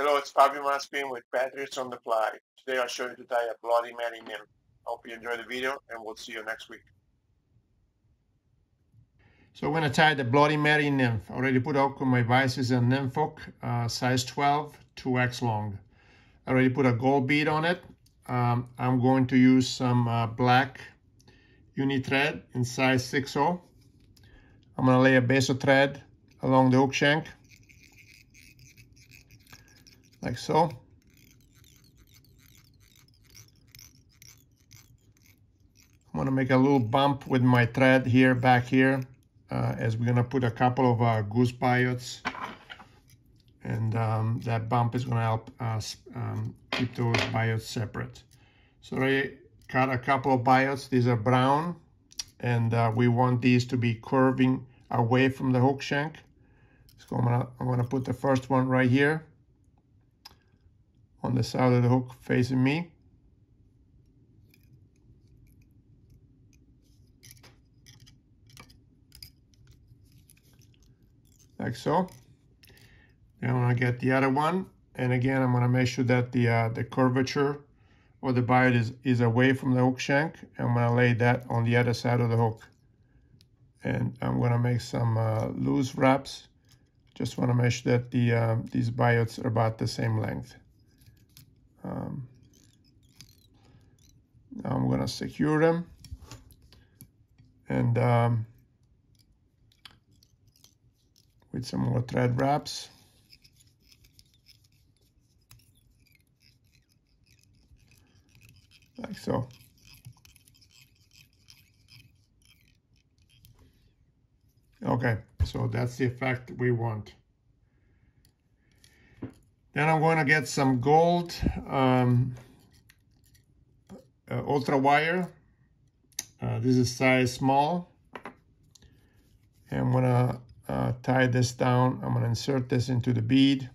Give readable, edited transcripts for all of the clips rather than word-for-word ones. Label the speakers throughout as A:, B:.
A: Hello, it's Fabio Malaspina with Patriots on the Fly. Today I'll show you to tie a bloody Mary Nymph. Hope you enjoy the video and we'll see you next week.
B: So I'm going to tie the bloody Mary Nymph. I already put hook on my vices and nymph hook, size 12, 2x long. I already put a gold bead on it. I'm going to use some black uni thread in size 6/0. I'm going to lay a base of thread along the hook shank, like so. I'm going to make a little bump with my thread here, back here, as we're going to put a couple of goose biots. And that bump is going to help us keep those biots separate. So I cut a couple of biots. These are brown, and we want these to be curving away from the hook shank. So I'm gonna put the first one right here on the side of the hook facing me. Like so. Then I'm gonna get the other one, and again I'm gonna make sure that the curvature or the biot is away from the hook shank. And I'm gonna lay that on the other side of the hook. And I'm gonna make some loose wraps. Just wanna make sure that these biots are about the same length. Now I'm gonna secure them, and with some more thread wraps. Like so. Okay, so that's the effect we want. Then I'm going to get some gold UltraWire. This is size small. And I'm going to tie this down. I'm going to insert this into the bead.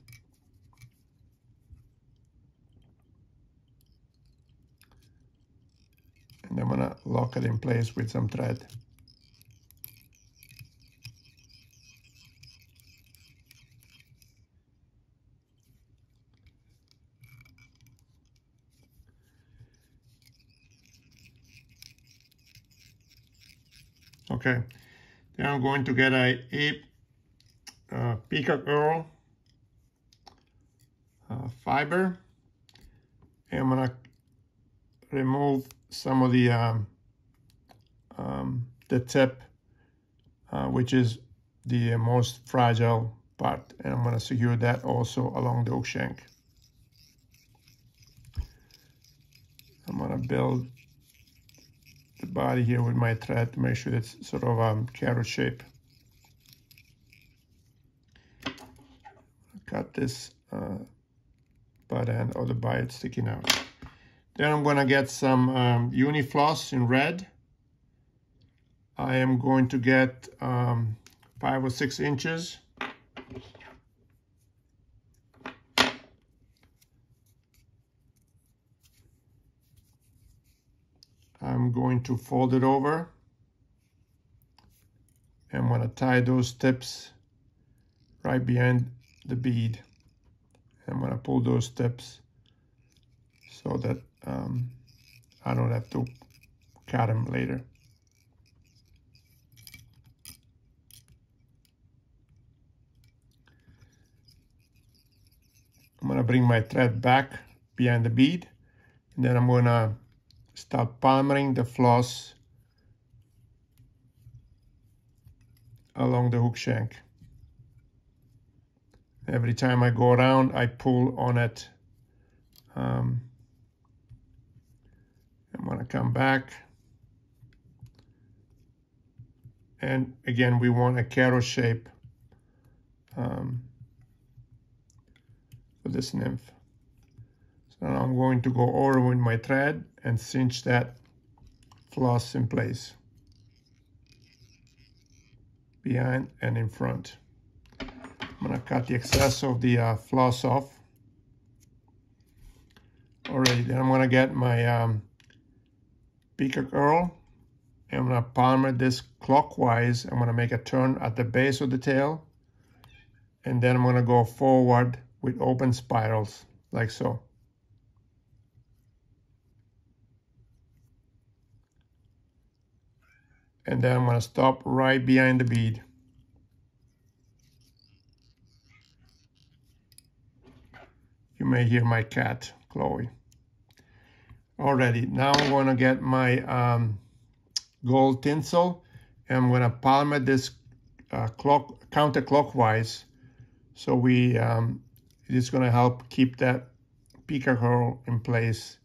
B: And I'm going to lock it in place with some thread. Okay, then I'm going to get a Peacock herl fiber, and I'm going to remove some of the tip, which is the most fragile part, and I'm going to secure that also along the hook shank. I'm going to build the body here with my thread to make sure it's sort of carrot shape. Cut this butt end of the bite sticking out. Then I'm going to get some uni floss in red. I am going to get 5 or 6 inches. I'm going to fold it over. I'm going to tie those tips right behind the bead. I'm going to pull those tips so that I don't have to cut them later. I'm going to bring my thread back behind the bead, and then I'm going to start palmering the floss along the hook shank. Every time I go around, I pull on it. I'm going to come back. And again, we want a carrot shape for this nymph. So now I'm going to go over with my thread and cinch that floss in place, behind and in front. I'm going to cut the excess of the floss off already. Then I'm going to get my Peacock herl, and I'm going to palmer this clockwise. I'm going to make a turn at the base of the tail, and then I'm going to go forward with open spirals, like so. And then I'm going to stop right behind the bead. You may hear my cat, Chloe. Alrighty, now I'm going to get my gold tinsel, and I'm going to palm this counterclockwise. So it's going to help keep that Peacock herl in place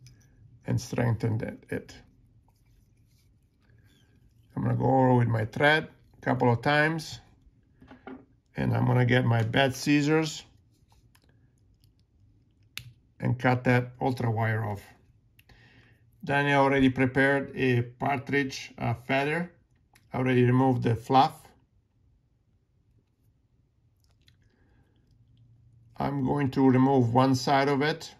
B: and strengthen it. I'm going to go over with my thread a couple of times, and I'm going to get my bed scissors and cut that UltraWire off. Then I already prepared a partridge feather. I already removed the fluff. I'm going to remove one side of it.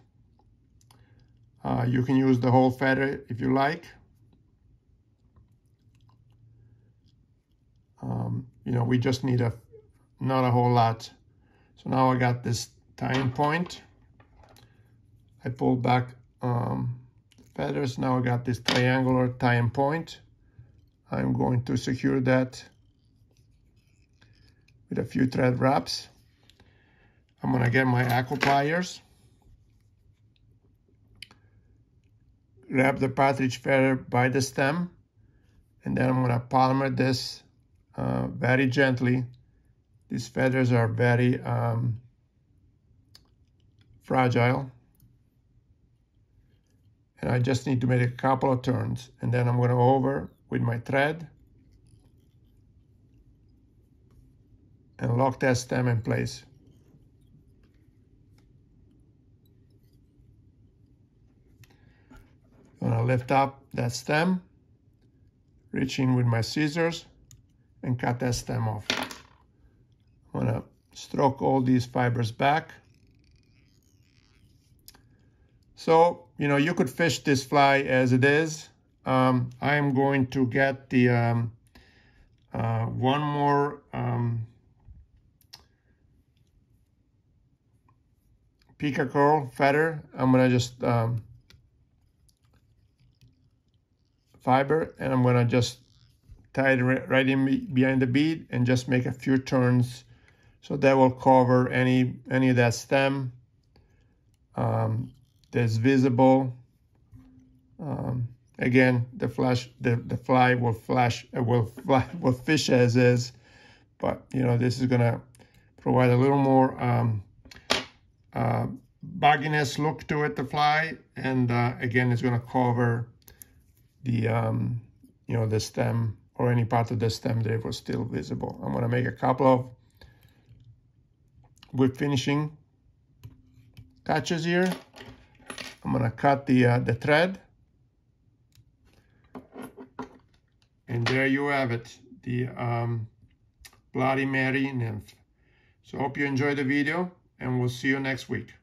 B: You can use the whole feather if you like. We just need not a whole lot. So now I got this tying point. I pulled back feathers. Now I got this triangular tying point. I'm going to secure that with a few thread wraps. I'm going to get my aqua pliers, grab the partridge feather by the stem, and then I'm going to palm this very gently. These feathers are very fragile, and I just need to make a couple of turns, and then I'm going to over with my thread and lock that stem in place. I'm going to lift up that stem, reach in with my scissors, and cut that stem off. I'm going to stroke all these fibers back. So, you could fish this fly as it is. I am going to get the one more Peacock herl feather. I'm going to just fiber, and I'm going to just tie it right in behind the bead and just make a few turns, so that will cover any of that stem that's visible. Again, the fly will fish as is, but this is gonna provide a little more bugginess look to it, the fly, and again, it's gonna cover the the stem or any part of the stem that was still visible. I'm gonna make a couple of whip finishing touches here. I'm gonna cut the thread, and there you have it, the Bloody Mary Nymph. So hope you enjoyed the video, and we'll see you next week.